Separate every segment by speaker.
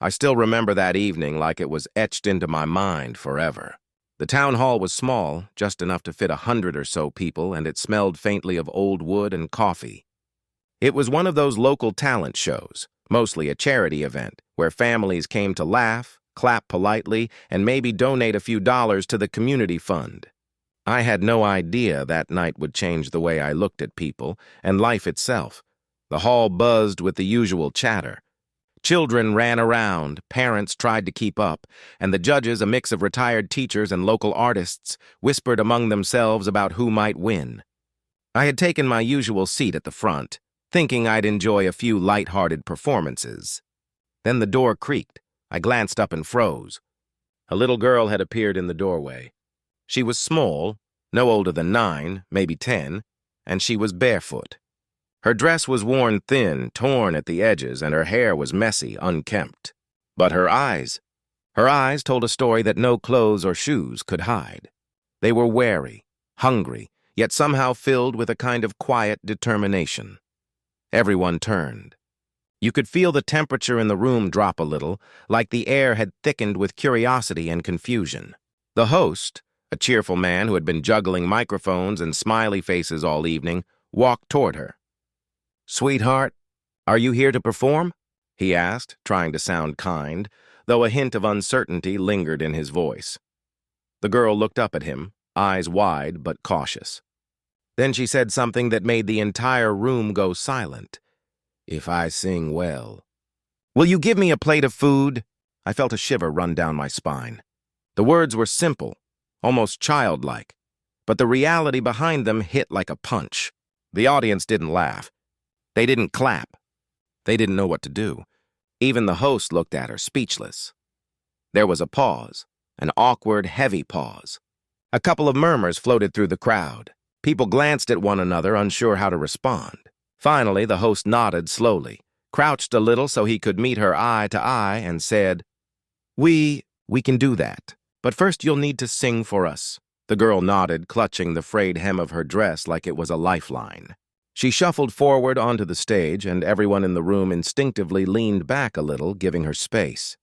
Speaker 1: I still remember that evening like it was etched into my mind forever. The town hall was small, just enough to fit 100 or so people, and it smelled faintly of old wood and coffee. It was one of those local talent shows, mostly a charity event, where families came to laugh, clap politely, and maybe donate a few dollars to the community fund. I had no idea that night would change the way I looked at people and life itself. The hall buzzed with the usual chatter. Children ran around, parents tried to keep up, and the judges, a mix of retired teachers and local artists, whispered among themselves about who might win. I had taken my usual seat at the front, thinking I'd enjoy a few light-hearted performances. Then the door creaked. I glanced up and froze. A little girl had appeared in the doorway. She was small, no older than 9, maybe 10, and she was barefoot. Her dress was worn thin, torn at the edges, and her hair was messy, unkempt. But her eyes told a story that no clothes or shoes could hide. They were wary, hungry, yet somehow filled with a kind of quiet determination. Everyone turned. You could feel the temperature in the room drop a little, like the air had thickened with curiosity and confusion. The host, a cheerful man who had been juggling microphones and smiley faces all evening, walked toward her. "Sweetheart, are you here to perform?" he asked, trying to sound kind, though a hint of uncertainty lingered in his voice. The girl looked up at him, eyes wide but cautious. Then she said something that made the entire room go silent. "If I sing well." "Will you give me a plate of food?" I felt a shiver run down my spine. The words were simple, almost childlike, but the reality behind them hit like a punch. The audience didn't laugh. They didn't clap. They didn't know what to do. Even the host looked at her, speechless. There was a pause, an awkward, heavy pause. A couple of murmurs floated through the crowd. People glanced at one another, unsure how to respond. Finally, the host nodded slowly, crouched a little so he could meet her eye to eye, and said, We can do that, but first you'll need to sing for us." The girl nodded, clutching the frayed hem of her dress like it was a lifeline. She shuffled forward onto the stage, and everyone in the room instinctively leaned back a little, giving her space.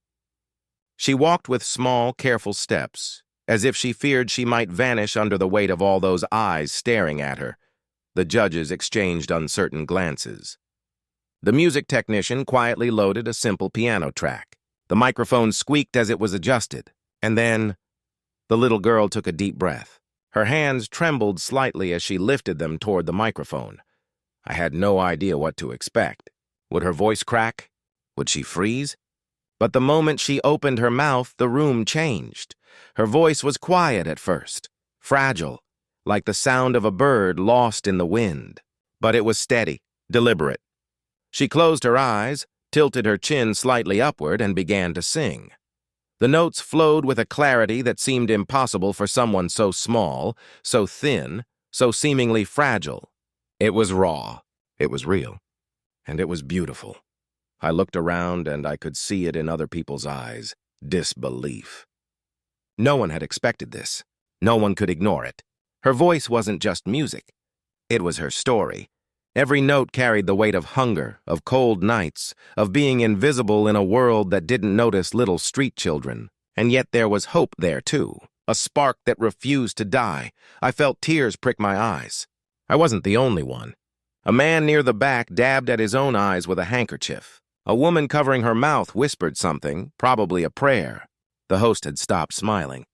Speaker 1: She walked with small, careful steps, as if she feared she might vanish under the weight of all those eyes staring at her. The judges exchanged uncertain glances. The music technician quietly loaded a simple piano track. The microphone squeaked as it was adjusted, and then the little girl took a deep breath. Her hands trembled slightly as she lifted them toward the microphone. I had no idea what to expect. Would her voice crack? Would she freeze? But the moment she opened her mouth, the room changed. Her voice was quiet at first, fragile, like the sound of a bird lost in the wind. But it was steady, deliberate. She closed her eyes, tilted her chin slightly upward, and began to sing. The notes flowed with a clarity that seemed impossible for someone so small, so thin, so seemingly fragile. It was raw, it was real, and it was beautiful. I looked around and I could see it in other people's eyes, disbelief. No one had expected this. No one could ignore it. Her voice wasn't just music. It was her story. Every note carried the weight of hunger, of cold nights, of being invisible in a world that didn't notice little street children. And yet there was hope there, too, a spark that refused to die. I felt tears prick my eyes. I wasn't the only one. A man near the back dabbed at his own eyes with a handkerchief. A woman covering her mouth whispered something, probably a prayer. The host had stopped smiling.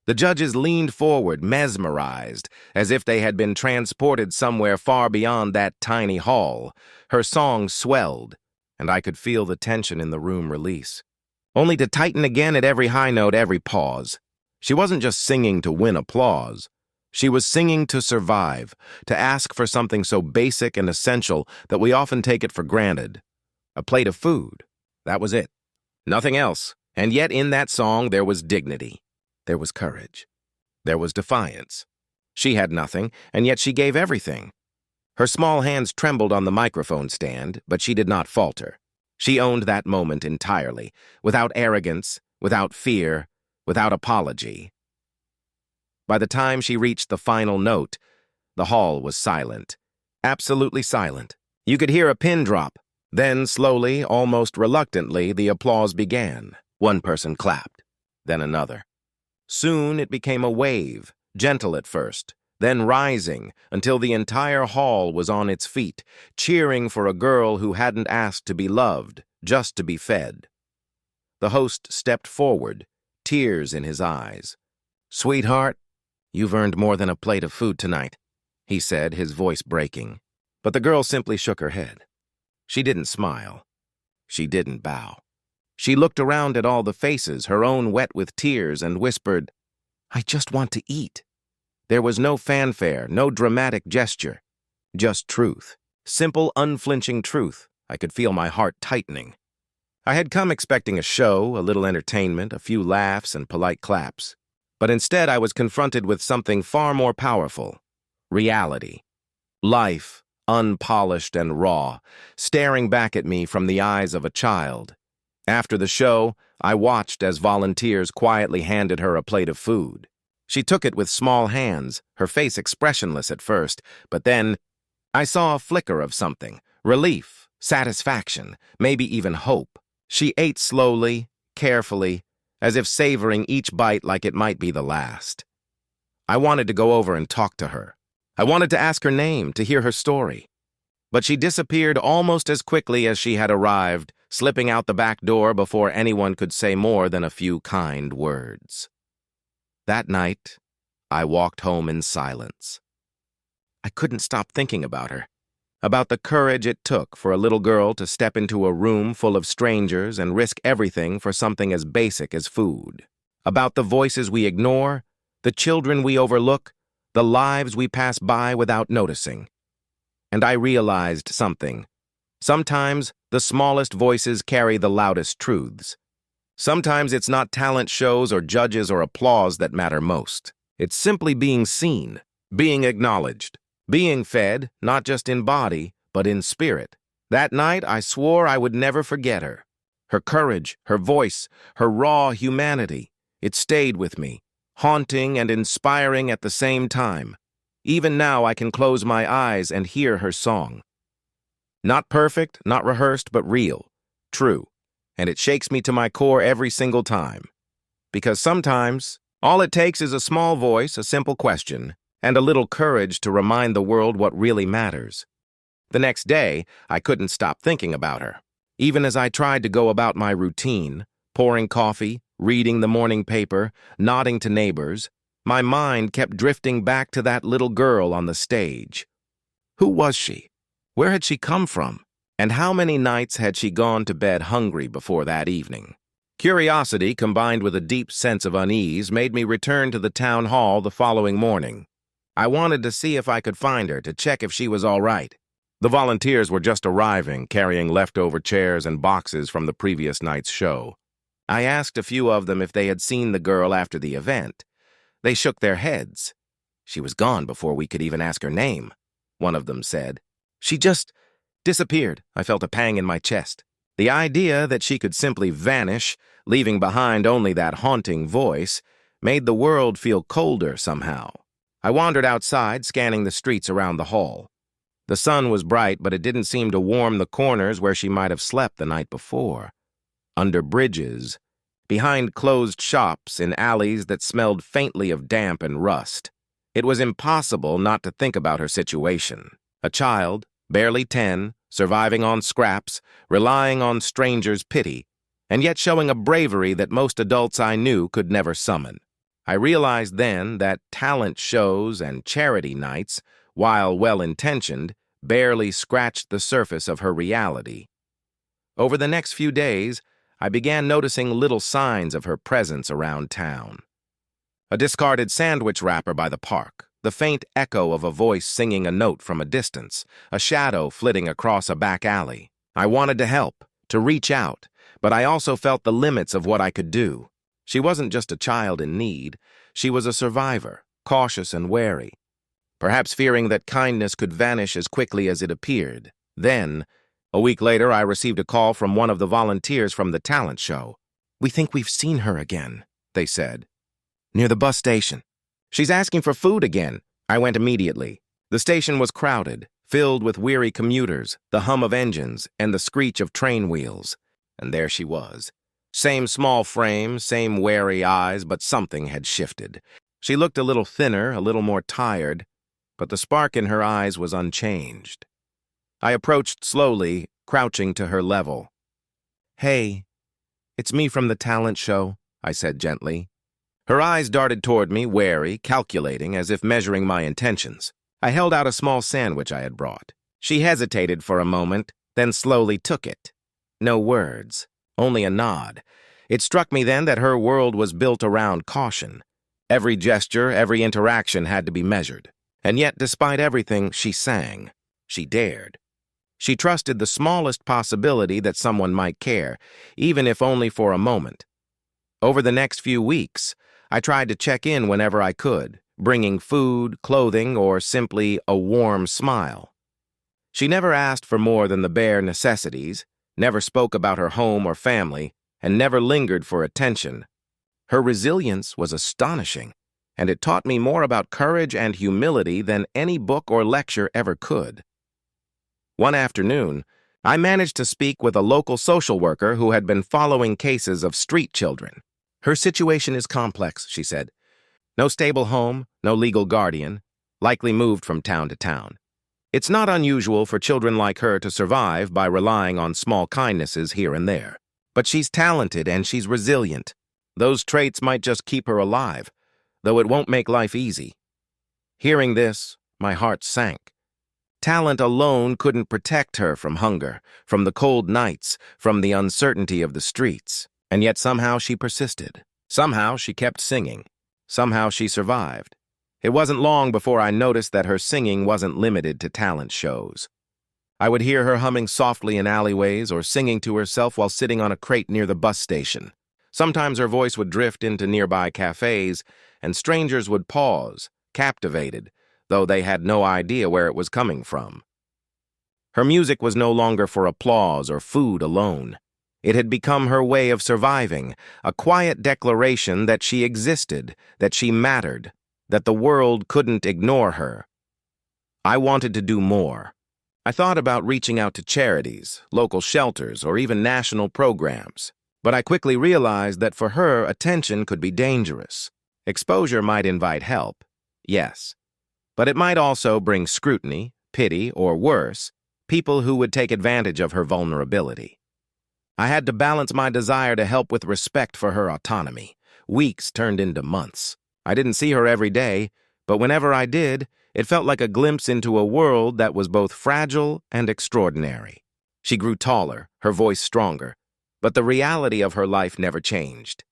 Speaker 1: The judges leaned forward, mesmerized, as if they had been transported somewhere far beyond that tiny hall. Her song swelled, and I could feel the tension in the room release, only to tighten again at every high note, every pause. She wasn't just singing to win applause. She was singing to survive, to ask for something so basic and essential that we often take it for granted. A plate of food. That was it. Nothing else. And yet in that song there was dignity. There was courage. There was defiance. She had nothing, and yet she gave everything. Her small hands trembled on the microphone stand, but she did not falter. She owned that moment entirely, without arrogance, without fear, without apology. By the time she reached the final note, the hall was silent. Absolutely silent. You could hear a pin drop, Then, slowly, almost reluctantly, the applause began. One person clapped, then another. Soon it became a wave, gentle at first, then rising until the entire hall was on its feet, cheering for a girl who hadn't asked to be loved, just to be fed. The host stepped forward, tears in his eyes. "Sweetheart, you've earned more than a plate of food tonight," he said, his voice breaking. But the girl simply shook her head. She didn't smile. She didn't bow. She looked around at all the faces, her own wet with tears, and whispered, "I just want to eat." There was no fanfare, no dramatic gesture. Just truth. Simple, unflinching truth. I could feel my heart tightening. I had come expecting a show, a little entertainment, a few laughs, and polite claps. But instead I was confronted with something far more powerful. Reality. Life, unpolished and raw, staring back at me from the eyes of a child. After the show, I watched as volunteers quietly handed her a plate of food. She took it with small hands, her face expressionless at first, but then I saw a flicker of something, relief, satisfaction, maybe even hope. She ate slowly, carefully, as if savoring each bite like it might be the last. I wanted to go over and talk to her. I wanted to ask her name, to hear her story. But she disappeared almost as quickly as she had arrived, slipping out the back door before anyone could say more than a few kind words. That night, I walked home in silence. I couldn't stop thinking about her, about the courage it took for a little girl to step into a room full of strangers and risk everything for something as basic as food, about the voices we ignore, the children we overlook, the lives we pass by without noticing. And I realized something. Sometimes the smallest voices carry the loudest truths. Sometimes it's not talent shows or judges or applause that matter most. It's simply being seen, being acknowledged, being fed, not just in body, but in spirit. That night, I swore I would never forget her. Her courage, her voice, her raw humanity. It stayed with me, haunting and inspiring at the same time. Even now, I can close my eyes and hear her song. Not perfect, not rehearsed, but real, true. And it shakes me to my core every single time. Because sometimes, all it takes is a small voice, a simple question, and a little courage to remind the world what really matters. The next day, I couldn't stop thinking about her. Even as I tried to go about my routine, pouring coffee, reading the morning paper, nodding to neighbors, my mind kept drifting back to that little girl on the stage. Who was she? Where had she come from? And how many nights had she gone to bed hungry before that evening? Curiosity, combined with a deep sense of unease, made me return to the town hall the following morning. I wanted to see if I could find her, to check if she was all right. The volunteers were just arriving, carrying leftover chairs and boxes from the previous night's show. I asked a few of them if they had seen the girl after the event. They shook their heads. "She was gone before we could even ask her name," one of them said. "She just disappeared." I felt a pang in my chest. The idea that she could simply vanish, leaving behind only that haunting voice, made the world feel colder somehow. I wandered outside, scanning the streets around the hall. The sun was bright, but it didn't seem to warm the corners where she might have slept the night before. Under bridges, behind closed shops, in alleys that smelled faintly of damp and rust. It was impossible not to think about her situation. A child, barely 10, surviving on scraps, relying on strangers' pity, and yet showing a bravery that most adults I knew could never summon. I realized then that talent shows and charity nights, while well-intentioned, barely scratched the surface of her reality. Over the next few days, I began noticing little signs of her presence around town. A discarded sandwich wrapper by the park, the faint echo of a voice singing a note from a distance, a shadow flitting across a back alley. I wanted to help, to reach out, but I also felt the limits of what I could do. She wasn't just a child in need. She was a survivor, cautious and wary, perhaps fearing that kindness could vanish as quickly as it appeared. Then, a week later, I received a call from one of the volunteers from the talent show. "We think we've seen her again," they said. "Near the bus station. She's asking for food again." I went immediately. The station was crowded. filled with weary commuters, the hum of engines, and the screech of train wheels. And there she was. Same small frame, same wary eyes, but something had shifted. She looked a little thinner, a little more tired, but the spark in her eyes was unchanged. I approached slowly, crouching to her level. "Hey, it's me from the talent show," I said gently. Her eyes darted toward me, wary, calculating, as if measuring my intentions. I held out a small sandwich I had brought. She hesitated for a moment, then slowly took it. No words, only a nod. It struck me then that her world was built around caution. Every gesture, every interaction had to be measured. And yet, despite everything, she sang. She dared. She trusted the smallest possibility that someone might care, even if only for a moment. Over the next few weeks, I tried to check in whenever I could, bringing food, clothing, or simply a warm smile. She never asked for more than the bare necessities, never spoke about her home or family, and never lingered for attention. Her resilience was astonishing, and it taught me more about courage and humility than any book or lecture ever could. One afternoon, I managed to speak with a local social worker who had been following cases of street children. "Her situation is complex," she said. "No stable home, no legal guardian, likely moved from town to town. It's not unusual for children like her to survive by relying on small kindnesses here and there. But she's talented and she's resilient. Those traits might just keep her alive, though it won't make life easy." Hearing this, my heart sank. Talent alone couldn't protect her from hunger, from the cold nights, from the uncertainty of the streets. And yet somehow she persisted. Somehow she kept singing. Somehow she survived. It wasn't long before I noticed that her singing wasn't limited to talent shows. I would hear her humming softly in alleyways or singing to herself while sitting on a crate near the bus station. Sometimes her voice would drift into nearby cafes, and strangers would pause, captivated, though they had no idea where it was coming from. Her music was no longer for applause or food alone. It had become her way of surviving, a quiet declaration that she existed, that she mattered, that the world couldn't ignore her. I wanted to do more. I thought about reaching out to charities, local shelters, or even national programs. But I quickly realized that for her, attention could be dangerous. Exposure might invite help, yes. But it might also bring scrutiny, pity, or worse, people who would take advantage of her vulnerability. I had to balance my desire to help with respect for her autonomy. Weeks turned into months. I didn't see her every day, but whenever I did, it felt like a glimpse into a world that was both fragile and extraordinary. She grew taller, her voice stronger, but the reality of her life never changed.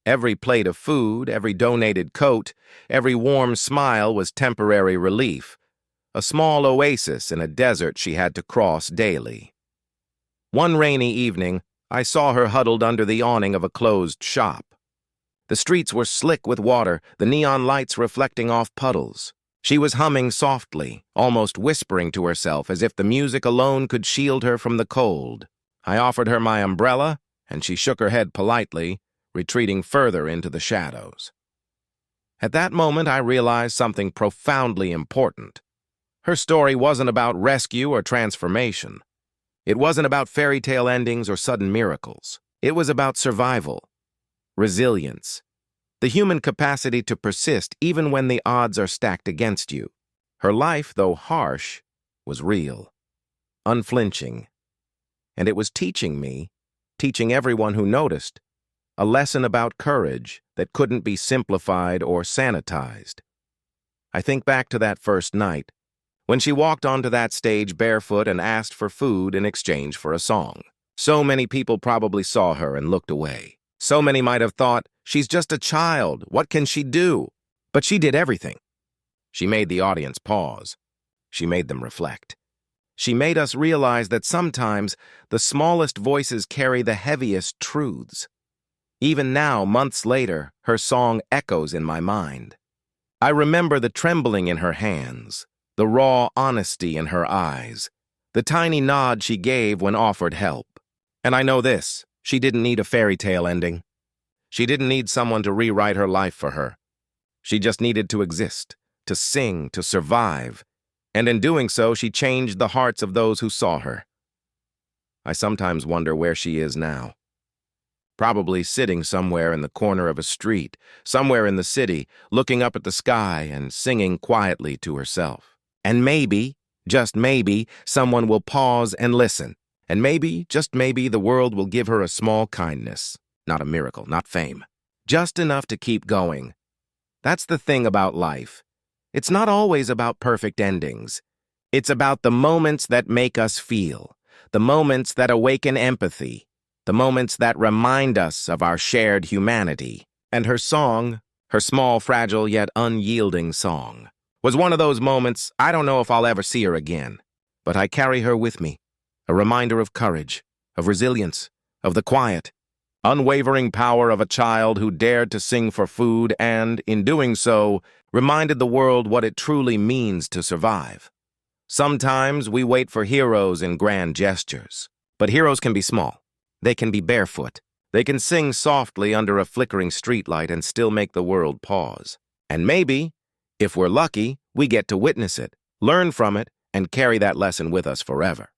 Speaker 1: Every plate of food, every donated coat, every warm smile was temporary relief, a small oasis in a desert she had to cross daily. One rainy evening, I saw her huddled under the awning of a closed shop. The streets were slick with water, the neon lights reflecting off puddles. She was humming softly, almost whispering to herself as if the music alone could shield her from the cold. I offered her my umbrella, and she shook her head politely, retreating further into the shadows. At that moment, I realized something profoundly important. Her story wasn't about rescue or transformation. It wasn't about fairy tale endings or sudden miracles. It was about survival, resilience, the human capacity to persist even when the odds are stacked against you. Her life, though harsh, was real, unflinching. And it was teaching me, teaching everyone who noticed, a lesson about courage that couldn't be simplified or sanitized. I think back to that first night, when she walked onto that stage barefoot and asked for food in exchange for a song. So many people probably saw her and looked away. So many might have thought, she's just a child, what can she do? But she did everything. She made the audience pause. She made them reflect. She made us realize that sometimes the smallest voices carry the heaviest truths. Even now, months later, her song echoes in my mind. I remember the trembling in her hands, the raw honesty in her eyes, the tiny nod she gave when offered help. And I know this, she didn't need a fairy tale ending. She didn't need someone to rewrite her life for her. She just needed to exist, to sing, to survive. and in doing so, she changed the hearts of those who saw her. I sometimes wonder where she is now. Probably sitting somewhere in the corner of a street, somewhere in the city, looking up at the sky and singing quietly to herself. And maybe, just maybe, someone will pause and listen. And maybe, just maybe, the world will give her a small kindness. Not a miracle, not fame. Just enough to keep going. That's the thing about life. It's not always about perfect endings. It's about the moments that make us feel, the moments that awaken empathy, the moments that remind us of our shared humanity. And her song, her small, fragile, yet unyielding song, was one of those moments. I don't know if I'll ever see her again, but I carry her with me, a reminder of courage, of resilience, of the quiet, unwavering power of a child who dared to sing for food and, in doing so, reminded the world what it truly means to survive. Sometimes we wait for heroes in grand gestures, but heroes can be small. They can be barefoot. They can sing softly under a flickering streetlight and still make the world pause. And maybe, if we're lucky, we get to witness it, learn from it, and carry that lesson with us forever.